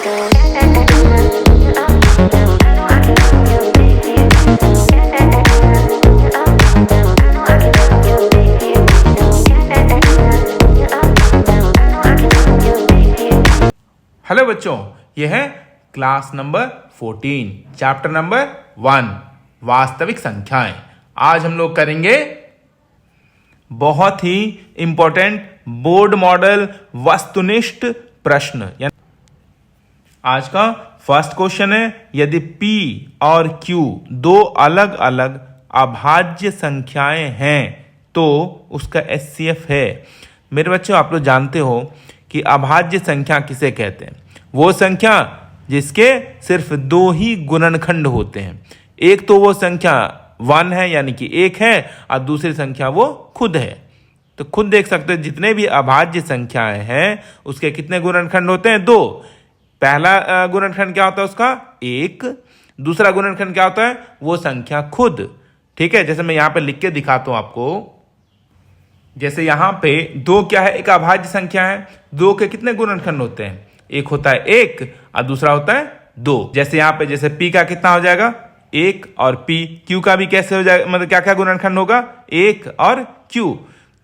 Hello बच्चों, यह है क्लास नंबर 14 चैप्टर नंबर 1 वास्तविक संख्याएं। आज हम लोग करेंगे बहुत ही इंपॉर्टेंट बोर्ड मॉडल वस्तुनिष्ठ प्रश्न। आज का फर्स्ट क्वेश्चन है, यदि P और Q दो अलग अलग अभाज्य संख्याएं हैं तो उसका HCF है। मेरे बच्चों, आप लोग जानते हो कि अभाज्य संख्या किसे कहते हैं? वो संख्या जिसके सिर्फ दो ही गुणनखंड होते हैं। एक तो वो संख्या 1 है यानी कि 1 है, और दूसरी संख्या वो खुद है। तो खुद देख सकते हो जितने भी अभाज्य संख्याएं हैं उसके कितने गुणनखंड होते हैं? 2। पहला गुणनखंड क्या होता है उसका? 1। दूसरा गुणनखंड क्या होता है? वो संख्या खुद। ठीक है, जैसे मैं यहां पे लिख के दिखाता हूं आपको। जैसे यहां पे 2 क्या है? एक अभाज्य संख्या है। 2 के कितने गुणनखंड होते हैं? एक होता है 1 और दूसरा होता है 2। जैसे यहां पे जैसे P का कितना हो जाएगा? 1 और P। Q का भी कैसे हो जाएगा? मतलब क्या क्या गुणनखंड होगा? 1 और Q।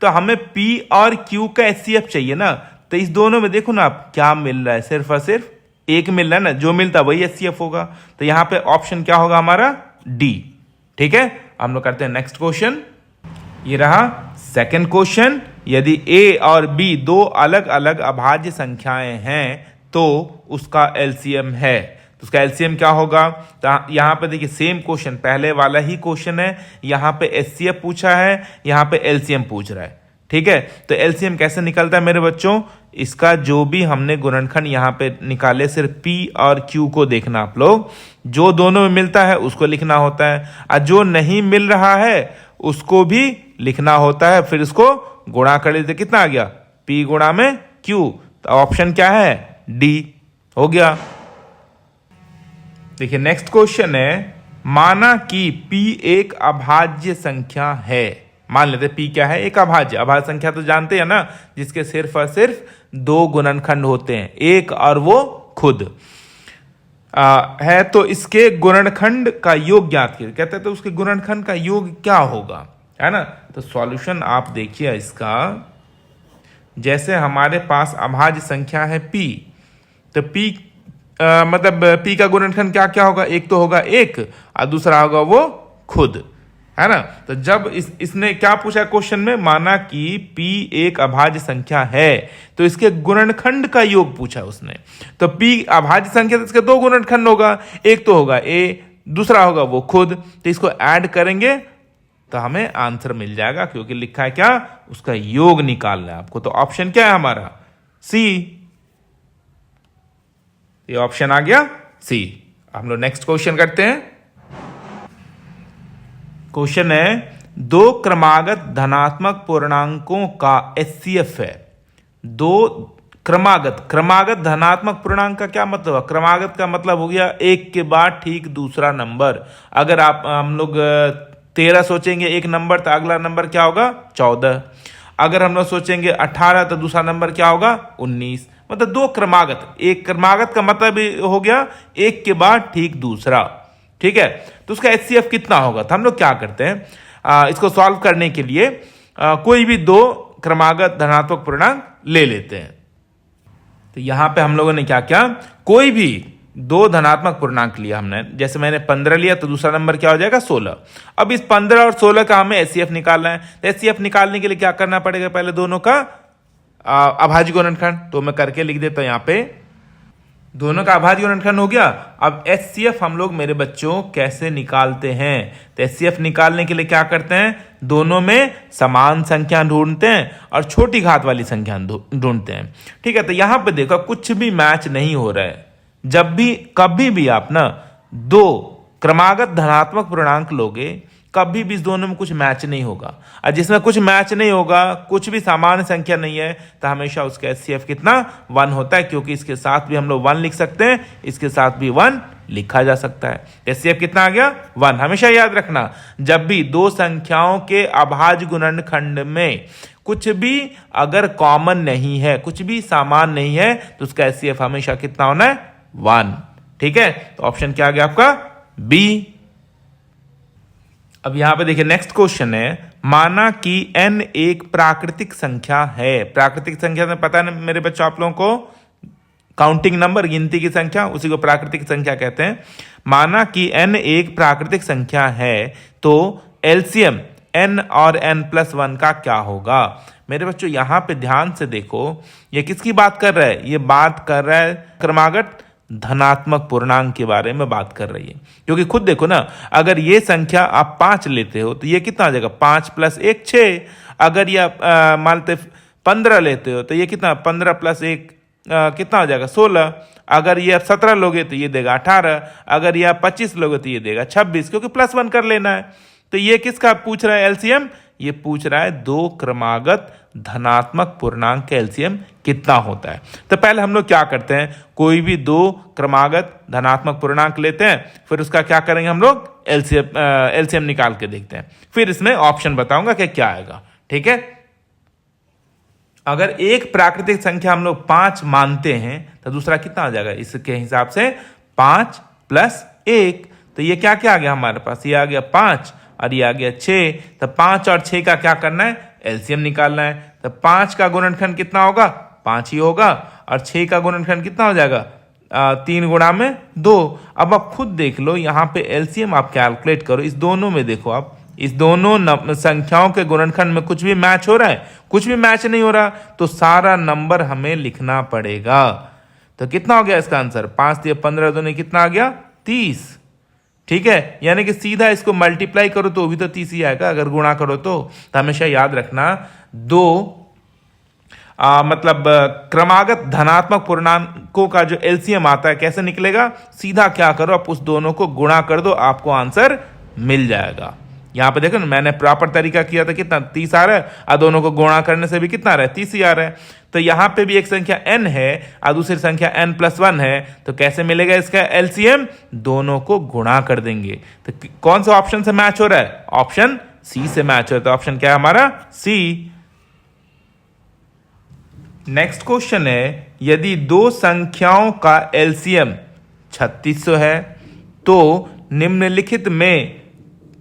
तो हमें P और Q का HCF चाहिए ना। तो इस दोनों में देखो ना आप क्या मिल रहा है, सिर्फ और सिर्फ 1 मिल रहा है ना। जो मिलता है वही HCF होगा। तो यहां पे ऑप्शन क्या होगा हमारा? D। ठीक है, हम लोग करते हैं नेक्स्ट क्वेश्चन। ये रहा सेकंड क्वेश्चन। यदि A और B दो अलग अलग अभाज्य संख्याएं हैं तो उसका LCM है। तो उसका LCM क्या होगा? तो यहां पे देखिए सेम क्वेश्चन, पहले वाला ही क्वेश्चन है। यहां पे HCF पूछा है, यहां पे LCM पूछ रहा है। ठीक है, तो LCM कैसे निकलता है मेरे बच्चों? इसका जो भी हमने गुणनखंड यहां पे निकाले, सिर्फ P और Q को देखना आप लोग। जो दोनों में मिलता है उसको लिखना होता है, और जो नहीं मिल रहा है उसको भी लिखना होता है। फिर इसको गुणा कर लेते, कितना आ गया? P गुणा में Q। तो ऑप्शन क्या है? D हो गया। देखिए नेक्स्ट क्वेश्चन है, माना कि P एक अभाज्य संख्या है। मान लेते P क्या है? एक अभाज्य संख्या तो जानते हैं ना, जिसके सिर्फ और सिर्फ 2 गुणनखंड होते हैं, एक और वो खुद है। तो इसके गुणनखंड का योग ज्ञात कीजिए। कहते हैं तो उसके गुणनखंड का योग क्या होगा, है ना। तो सॉल्यूशन आप देखिए इसका। जैसे हमारे पास अभाज्य संख्या है P, तो P मतलब P का गुणनखंड क्या क्या होगा? एक तो होगा 1 और दूसरा होगा वो खुद, है ना। तो जब इसने क्या पूछा क्वेश्चन में? माना कि P एक अभाज्य संख्या है तो इसके गुणनखंड का योग पूछा उसने। तो P अभाज्य संख्या तो इसके 2 गुणनखंड होगा, एक तो होगा A, दूसरा होगा वो खुद। तो इसको ऐड करेंगे तो हमें आंसर मिल जाएगा, क्योंकि लिखा है क्या? उसका योग निकालना है आपको। तो ऑप्शन क्या है हमारा? C। ये ऑप्शन आ गया C। हम लोग नेक्स्ट क्वेश्चन करते हैं। क्वेश्चन है, 2 क्रमागत धनात्मक पूर्णांकों का HCF है। 2 क्रमागत धनात्मक पूर्णांक का क्या मतलब है? क्रमागत का मतलब हो गया एक के बाद ठीक दूसरा नंबर। अगर हम लोग 13 सोचेंगे एक नंबर, तो अगला नंबर क्या होगा? 14। अगर हम लोग सोचेंगे 18 तो दूसरा नंबर क्या होगा? 19। मतलब 2 क्रमागत। एक क्रमागत का मतलब हो गया एक के बाद ठीक दूसरा। ठीक है, तो उसका HCF कितना होगा? तो हम लोग क्या करते हैं, इसको सॉल्व करने के लिए कोई भी 2 क्रमागत धनात्मक पूर्णांक ले लेते हैं। तो यहां पे हम लोगों ने क्या किया? कोई भी 2 धनात्मक पूर्णांक लिया हमने। जैसे मैंने 15 लिया तो दूसरा नंबर क्या हो जाएगा? 16। अब इस 15 और 16 का हमें HCF निकालना है। तो HCF निकालने के लिए क्या करना पड़ेगा? पहले दोनों का अभाज्य गुणनखंड। तो मैं करके लिख देता हूं यहां पे। दोनों का अभाज्य गुणनखंड हो गया। अब HCF हम लोग मेरे बच्चों कैसे निकालते हैं? तो HCF निकालने के लिए क्या करते हैं? दोनों में समान संख्या ढूंढते हैं और छोटी घात वाली संख्या ढूंढते हैं। ठीक है, तो यहां पे देखो कुछ भी मैच नहीं हो रहा है। जब भी कभी भी आप ना 2 क्रमागत धनात्मक पूर्णांक लोगे, कभी भी इस दोनों में कुछ मैच नहीं होगा। और जिसमें कुछ मैच नहीं होगा, कुछ भी सामान्य संख्या नहीं है, तो हमेशा उसका HCF कितना? 1 होता है, क्योंकि इसके साथ भी हम लोग 1 लिख सकते हैं, इसके साथ भी 1 लिखा जा सकता है। HCF कितना आ गया? 1। हमेशा याद रखना, जब भी 2 संख्याओं के अभाज्य गुणनखंड में कुछ भी अगर कॉमन नहीं है, कुछ भी सामान नहीं है, तो उसका HCF हमेशा कितना होना है? 1। ठीक है, तो ऑप्शन क्या आ गया आपका बी। अब यहां पे देखिए नेक्स्ट क्वेश्चन है, माना कि n एक प्राकृतिक संख्या है। प्राकृतिक संख्या से पता है मेरे बच्चों आप लोगों को, काउंटिंग नंबर, गिनती की संख्या, उसी को प्राकृतिक संख्या कहते हैं। माना कि n एक प्राकृतिक संख्या है तो एलसीएम n और n+1 का क्या होगा। मेरे बच्चों यहां पे ध्यान से देखो, ये किसकी बात कर रहा है, ये बात कर रहा है क्रमागत धनात्मक पूर्णांक के बारे में बात कर रही है। क्योंकि खुद देखो ना, अगर ये संख्या आप 5 लेते हो तो ये कितना आ जाएगा, 5 + 1 6। अगर ये मान लेते 15 लेते हो तो ये कितना, 15 + 1 कितना हो जाएगा, 16। अगर ये आप 17 लोगे तो ये देगा 18। अगर ये आप 25 लोगे तो ये देगा 26, क्योंकि +1 कर लेना है। तो ये किसका पूछ रहा है एलसीएम, ये पूछ रहा है दो क्रमागत धनात्मक पूर्णांक का एलसीएम कितना होता है। तो पहले हम लोग क्या करते हैं, कोई भी दो क्रमागत धनात्मक पूर्णांक लेते हैं, फिर उसका क्या करेंगे हम लोग, एलसीएम निकाल के देखते हैं, फिर इसमें ऑप्शन बताऊंगा कि क्या आएगा। ठीक है, अगर एक प्राकृतिक संख्या हम लोग 5 मानते हैं तो दूसरा कितना आ जाएगा, इसके हिसाब से 5 + 1। तो ये क्या क्या आ गया हमारे पास, ये आ गया 5 और ये आ गया 6। तो 5 और 6 का क्या करना है, एलसीएम निकालना है। तो 5 का गुणनखंड कितना होगा, 5 ही होगा, और 6 का गुणनखंड कितना हो जाएगा, 3 × 2। अब आप खुद देख लो, यहाँ पे एलसीएम आप कैलकुलेट करो, इस दोनों में देखो आप, इस दोनों संख्याओं के गुणनखंड में कुछ भी मैच हो रहा है, कुछ भी मैच नहीं हो रहा, तो सारा नंबर हमें लिखना पड़ेगा। तो कितना हो गया इसका आंसर, 5 × 15 दूनी कितना आ गया, 30। ठीक है, यानी कि सीधा इसको मल्टीप्लाई करो तो भी तो 30 ही आएगा, अगर गुणा करो तो हमेशा याद रखना, दो मतलब क्रमागत धनात्मक पूर्णांकों का जो एलसीएम आता है कैसे निकलेगा, सीधा क्या करो, आप उस दोनों को गुणा कर दो, आपको आंसर मिल जाएगा। यहां पे देखो ना, मैंने प्रॉपर तरीका किया था, कितना 30 आ रहा है, और दोनों को गुणा करने से भी कितना आ रहा है, 30 ही आ रहा है। तो यहां पे भी एक संख्या n है और दूसरी संख्या n+1 है, तो कैसे मिलेगा इसका एलसीएम, दोनों को गुणा कर देंगे। तो कौन सा ऑप्शन से मैच हो रहा है, ऑप्शन सी से मैच हो रहा है। तो ऑप्शन क्या है हमारा, सी। नेक्स्ट क्वेश्चन है, यदि दो संख्याओं का एलसीएम 3600 है तो निम्नलिखित में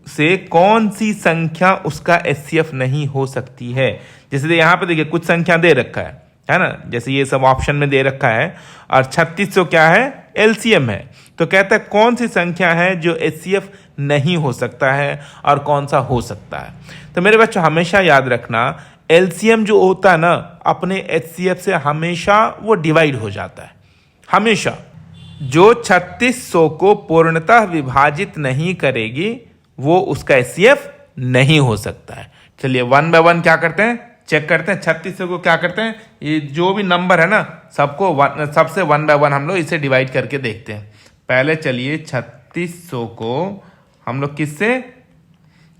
से कौन सी संख्या उसका एचसीएफ नहीं हो सकती है। जैसे यहां पे देखिए कुछ संख्या दे रखा है ना, जैसे ये सब ऑप्शन में दे रखा है, और 3600 क्या है, एलसीएम है। तो कहता है कौन सी संख्या है जो एचसीएफ नहीं हो सकता है और कौन सा हो सकता है। तो मेरे बच्चों हमेशा याद रखना, एलसीएम जो होता है ना, अपने एचसीएफ से हमेशा वो डिवाइड हो जाता है। हमेशा जो 3600 को पूर्णतः विभाजित नहीं करेगी वो उसका एचसीएफ नहीं हो सकता है। चलिए 1 बाय 1 क्या करते हैं, चेक करते हैं। 3600 को क्या करते हैं, ये जो भी नंबर है ना, सबको सबसे 1 बाय 1 हम लोग इसे डिवाइड करके देखते हैं। पहले चलिए 3600 को हम लोग किससे,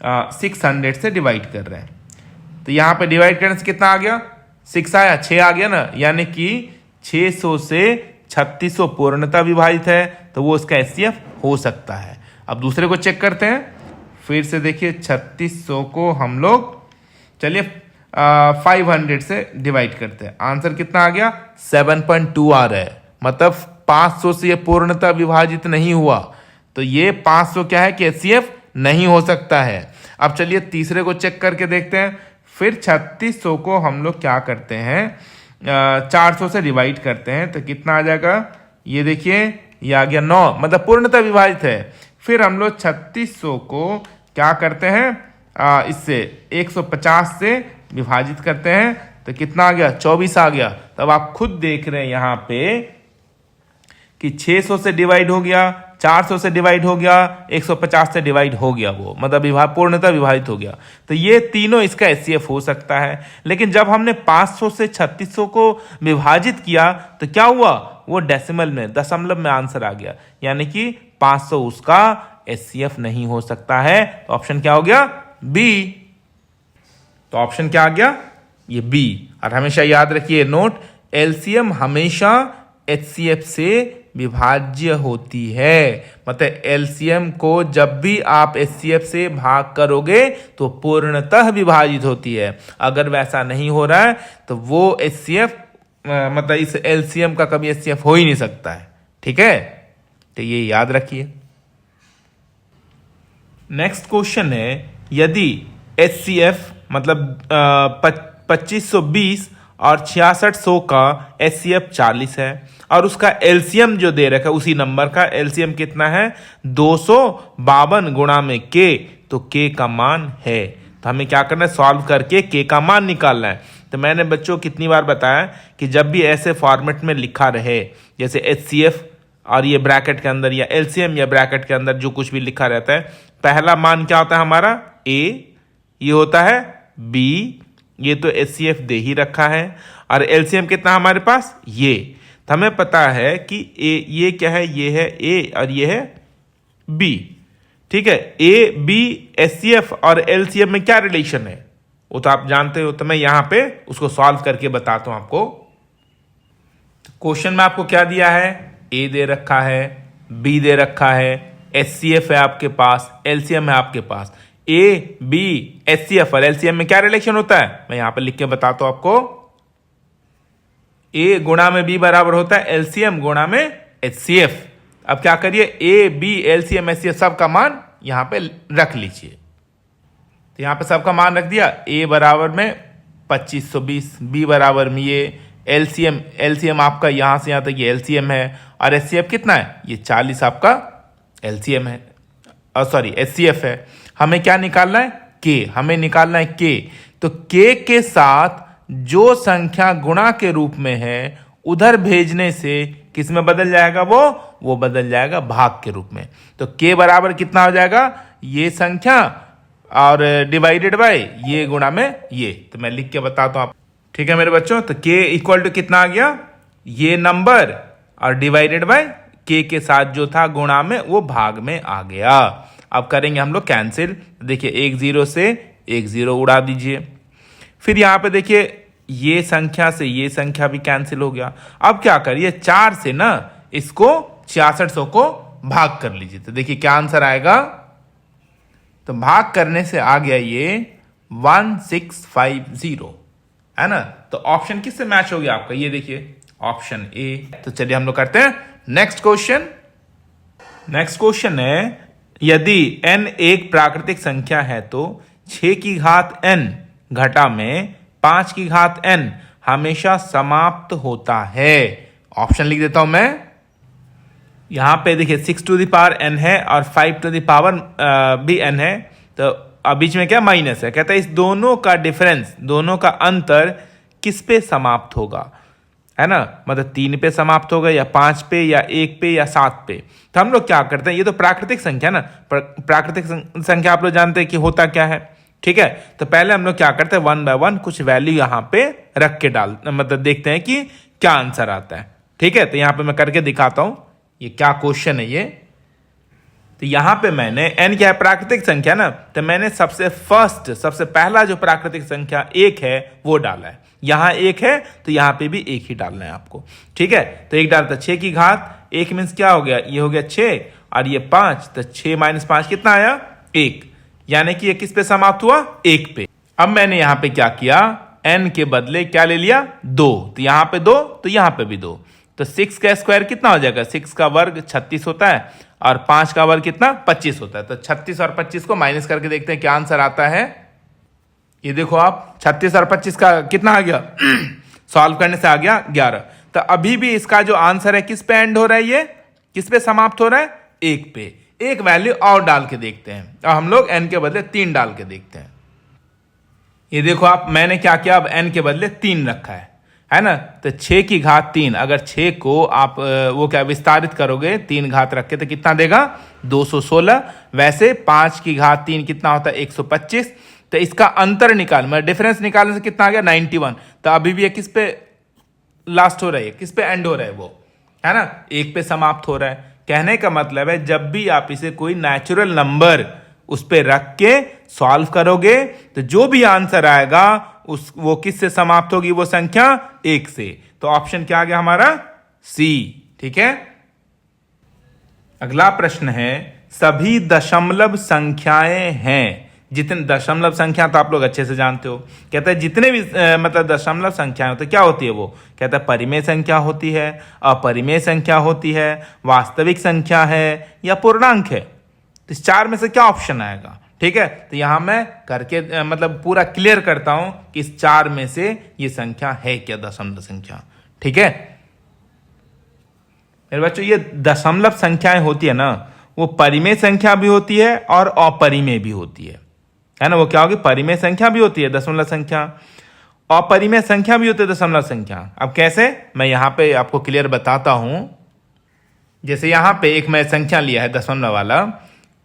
600 से डिवाइड कर रहे हैं। तो यहाँ पे डिवाइड करने से कितना आ गया, 6 आया, 6 आ गया ना, यानी कि 600 से 3600 पूर्णतः विभाजित है, तो वो उसका एचसीएफ हो सकता है। अब दूसरे को चेक करते हैं, फिर से देखिए 3600 को हम लोग चलिए 500 से डिवाइड करते हैं। आंसर कितना आ गया, 7.2 आ रहा है, मतलब 500 से ये पूर्णतः विभाजित नहीं हुआ, तो ये 500 क्या है कि एचसीएफ नहीं हो सकता है। अब चलिए तीसरे को चेक करके देखते हैं। फिर 3600 को हम लोग क्या करते हैं, 400 से डिवाइड करते हैं, तो कितना आ जाएगा, ये देखिए ये आ गया 9, मतलब पूर्णतः विभाजित है। फिर हम लोग 3600 को क्या करते हैं, इससे 150 से विभाजित करते हैं, तो कितना आ गया, 24 आ गया। तब आप खुद देख रहे हैं यहाँ पे कि 600 से डिवाइड हो गया, 400 से डिवाइड हो गया, 150 से डिवाइड हो गया, वो मतलब पूर्णतः विभाजित हो गया। तो ये तीनों इसका एचसीएफ हो सकता है। लेकिन जब हमने 500 से 3600 को विभाजित किया तो क्या हुआ, वो डेसिमल में, दशमलव में आंसर आ गया, यानी कि 500 उसका एचसीएफ नहीं हो सकता है। तो ऑप्शन क्या हो गया, बी। तो ऑप्शन क्या आ गया, ये बी। और हमेशा याद रखिए नोट, एलसीएम हमेशा एचसीएफ से विभाज्य होती है। मतलब एलसीएम को जब भी आप एचसीएफ से भाग करोगे तो पूर्णतः विभाजित होती है। अगर वैसा नहीं हो रहा है तो वो एचसीएफ मतलब इस एलसीएम का कभी एचसीएफ हो ही नहीं सकता है। ठीक है, तो ये याद रखिए। नेक्स्ट क्वेश्चन है, यदि HCF मतलब 2520 और 6600 का HCF 40 है और उसका एलसीएम जो दे रखा है उसी नंबर का एलसीएम कितना है 252 गुणा में K, तो K का मान है। तो हमें क्या करना है, सॉल्व करके K का मान निकालना है। तो मैंने बच्चों कितनी बार बताया कि जब भी ऐसे फॉर्मेट में लिखा रहे, जैसे HCF और ये ब्रैकेट के अंदर या एलसीएम या ब्रैकेट के अंदर जो कुछ भी लिखा रहता है, पहला मान क्या होता है हमारा A, ये होता है B, ये तो HCF दे ही रखा है, और एलसीएम कितना हमारे पास ये। तो हमें पता है कि ये क्या है, ये है A और ये है B। ठीक है, A B HCF और एलसीएम में क्या रिलेशन है वो तो आप जानते हो, तो मैं यहां पे उसको सॉल्व करके बताता हूं आपको। क्वेश्चन में आपको क्या दिया है, A दे रखा है, B दे रखा है, HCF है आपके पास, एलसीएम है आपके पास। A B HCF और एलसीएम में क्या रिलेशन होता है, मैं यहां पे लिख के बताता हूं आपको। A गुणा में B बराबर होता है एलसीएम गुणा में HCF। अब क्या करिए, A B एलसीएम HCF सब का मान यहां पे रख लीजिए। तो यहां पे सबका मान रख दिया, A बराबर में 2520, B बराबर में ये एलसीएम आपका यहां से यहां तक ये एलसीएम है, और HCF कितना है, ये 40 आपका एलसीएम है, सॉरी HCF है। हमें क्या निकालना है, K, हमें निकालना है K। तो K के साथ जो संख्या गुणा के रूप में है उधर भेजने से किस में बदल जाएगा, वो बदल जाएगा भाग के रूप में। तो K बराबर कितना हो जाएगा, ये संख्या और डिवाइडेड बाय ये गुणा में ये। तो मैं लिख के बताता हूं आप, ठीक है मेरे बच्चों। तो K इक्वल टू कितना आ गया, ये नंबर और डिवाइडेड बाय K के साथ जो था गुणा में वो भाग में आ गया। अब करेंगे हम लोग कैंसिल, देखिए एक जीरो से एक जीरो उड़ा दीजिए। फिर यहां पे देखिए ये संख्या से ये संख्या भी कैंसिल हो गया। अब क्या करिए, 4 से ना इसको 6600 को भाग कर लीजिए। तो देखिए क्या आंसर आएगा, तो भाग करने से आ गया ये 1650, है ना। तो ऑप्शन किससे मैच हो गया आपका, ये देखिए ऑप्शन ए। तो चलिए हम लोग करते हैं नेक्स्ट क्वेश्चन। नेक्स्ट क्वेश्चन है, यदि n एक प्राकृतिक संख्या है तो 6 की घात n घटा में 5 की घात n हमेशा समाप्त होता है। ऑप्शन लिख देता हूं मैं, यहां पे देखिए 6 टू द पावर n है और 5 टू द पावर भी n है, तो अब बीच में क्या माइनस है। कहता है इस दोनों का डिफरेंस, दोनों का अंतर किस पे समाप्त होगा, है ना, मतलब 3 पे समाप्त होगा या 5 पे या 1 पे या 7 पे। तो हम लोग क्या करते हैं, ये तो प्राकृतिक संख्या ना, प्राकृतिक संख्या आप लोग जानते हैं कि होता क्या है, ठीक है। तो पहले हम लोग क्या करते हैं, 1 बाय 1 कुछ वैल्यू यहां पे रख के मतलब देखते हैं कि क्या आंसर आता है, ठीक है। तो यहां पे मैं करके दिखाता हूं ये क्या क्वेश्चन है ये। तो यहां पे मैंने n क्या है, प्राकृतिक संख्या ना, तो मैंने सबसे पहला जो प्राकृतिक संख्या 1 है वो डाला है। यहां 1 है तो यहां पे भी 1 ही डालना है आपको, ठीक है। तो 1 डालता 6 की घात 1 मीन्स क्या हो गया, ये हो गया 6 और ये 5, तो 6 माइनस 5 कितना आया 1, यानी कि ये किस पे समाप्त हुआ, 1 पे। अब मैंने यहां पे क्या किया, n के बदले क्या ले लिया 2, तो यहां पे 2 तो यहां पे भी 2, तो 6 का स्क्वायर कितना हो जाएगा, 6 का वर्ग 36 होता है और 5 का वर्ग कितना 25 होता है। तो 36 और 25 को माइनस करके देखते हैं क्या आंसर आता है। ये देखो आप 36 और 25 का कितना आ गया सॉल्व करने से आ गया 11। तो अभी भी इसका जो आंसर है किस पे एंड हो रहा है, ये किस पे समाप्त हो रहा है, 1 पे। एक वैल्यू और डाल के देखते हैं, अब हम लोग n के बदले 3 डाल के देखते हैं। ये देखो आप, मैंने क्या किया, अब n के बदले 3 रखा है ना। तो 6 की घात 3, अगर 6 को आप वो क्या विस्तारित करोगे 3 घात रख के तो कितना देगा 216। वैसे 5 की घात 3 कितना होता है 125। तो इसका अंतर निकाल, मतलब डिफरेंस निकालने से कितना आ गया 91। तो अभी भी ये किस पे लास्ट हो रहा है, किस पे एंड हो रहा है, वो है ना 1 पे समाप्त हो रहा है। कहने का मतलब है जब भी आप इसे कोई नेचुरल नंबर उस पे रख के सॉल्व करोगे तो जो भी आंसर आएगा वो किस से समाप्त होगी, वो संख्या 1 से। तो ऑप्शन क्या आ गया हमारा सी, ठीक है। अगला प्रश्न है, सभी दशमलव संख्याएं हैं जितने दशमलव संख्या तो आप लोग अच्छे से जानते हो, कहता है जितने भी मतलब दशमलव संख्याएं होती है क्या होती है वो, कहता है परिमेय संख्या होती है, अपरिमेय संख्या होती है, वास्तविक संख्या है या पूर्णांक है। तो इस चार में से क्या ऑप्शन आएगा? ठीक है, तो यहां मैं करके मतलब पूरा क्लियर करता हूं कि इस चार में से ये संख्या है क्या दशमलव संख्या। ठीक है मेरे बच्चों, ये दशमलव संख्याएं होती है ना, वो परिमेय संख्या भी होती है और अपरिमेय भी होती है ना। वो क्या होगी? परिमेय संख्या भी होती है दशमलव संख्या, अपरिमेय संख्या भी होती है दशमलव संख्या। अब कैसे, मैं यहां पे आपको क्लियर बताता हूं। जैसे यहां पे एक मैं संख्या लिया है दशमलव वाला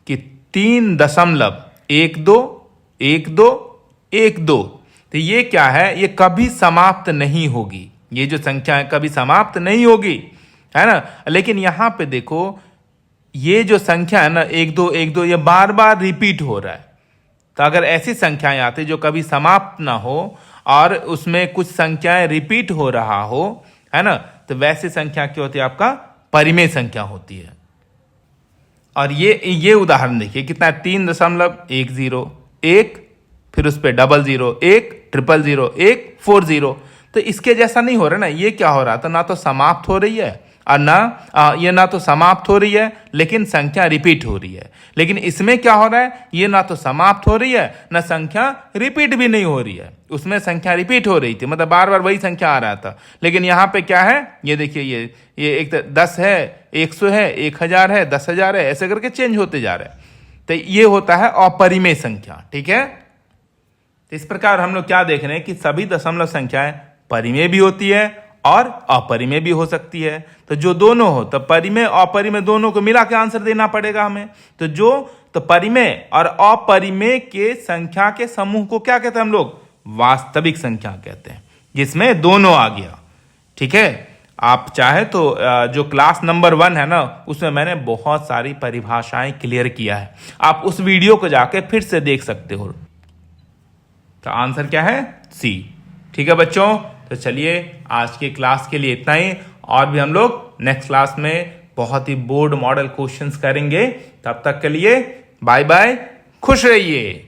कि 3.1212, तो ये क्या है? ये कभी समाप्त नहीं होगी। ये जो संख्या है कभी समाप्त नहीं होगी, है ना। लेकिन यहां पे देखो, ये जो संख्या है ना 1212, ये बार बार रिपीट हो रहा है। तो अगर ऐसी संख्याएं आती जो कभी समाप्त ना हो और उसमें कुछ संख्याएं रिपीट हो रहा हो, है ना, तो वैसी संख्या क्या होती है? आपका परिमेय संख्या होती है। और ये उदाहरण देखिए कितना, 3.10, फिर उस पर 00, 100, 1, 40। तो इसके जैसा नहीं हो रहा ना। ये क्या हो रहा था? ना तो समाप्त हो रही है और ना तो समाप्त हो रही है लेकिन संख्या रिपीट हो रही है। लेकिन इसमें क्या हो रहा है? ये ना तो समाप्त हो रही है ना संख्या रिपीट भी नहीं हो रही है। उसमें संख्या रिपीट हो रही थी, मतलब बार बार वही संख्या आ रहा था। लेकिन यहाँ पे क्या है? ये देखिए, ये एक 10 है, 100 है, 1000 है, 10,000 है, ऐसे करके चेंज होते जा रहे हैं। तो ये होता है अपरिमेय संख्या। ठीक है, तो इस प्रकार हम लोग क्या देख रहे हैं कि सभी दशमलव संख्याएं परिमेय भी होती है और अपरिमेय भी हो सकती है। तो जो दोनों हो, तो परिमेय अपरिमेय दोनों को मिला के आंसर देना पड़ेगा हमें। तो परिमेय और अपरिमेय के संख्या के समूह को क्या कहते हैं हम लोग? वास्तविक संख्या कहते हैं, जिसमें दोनों आ गया। ठीक है, आप चाहे तो जो क्लास नंबर 1 है ना, उसमें मैंने बहुत सारी परिभाषाएं क्लियर किया है, आप उस वीडियो को जाके फिर से देख सकते हो। तो आंसर क्या है? सी। ठीक है बच्चों, तो चलिए आज की क्लास के लिए इतना ही। और भी हम लोग नेक्स्ट क्लास में बहुत ही बोर्ड मॉडल क्वेश्चंस करेंगे। तब तक के लिए बाय बाय, खुश रहिए।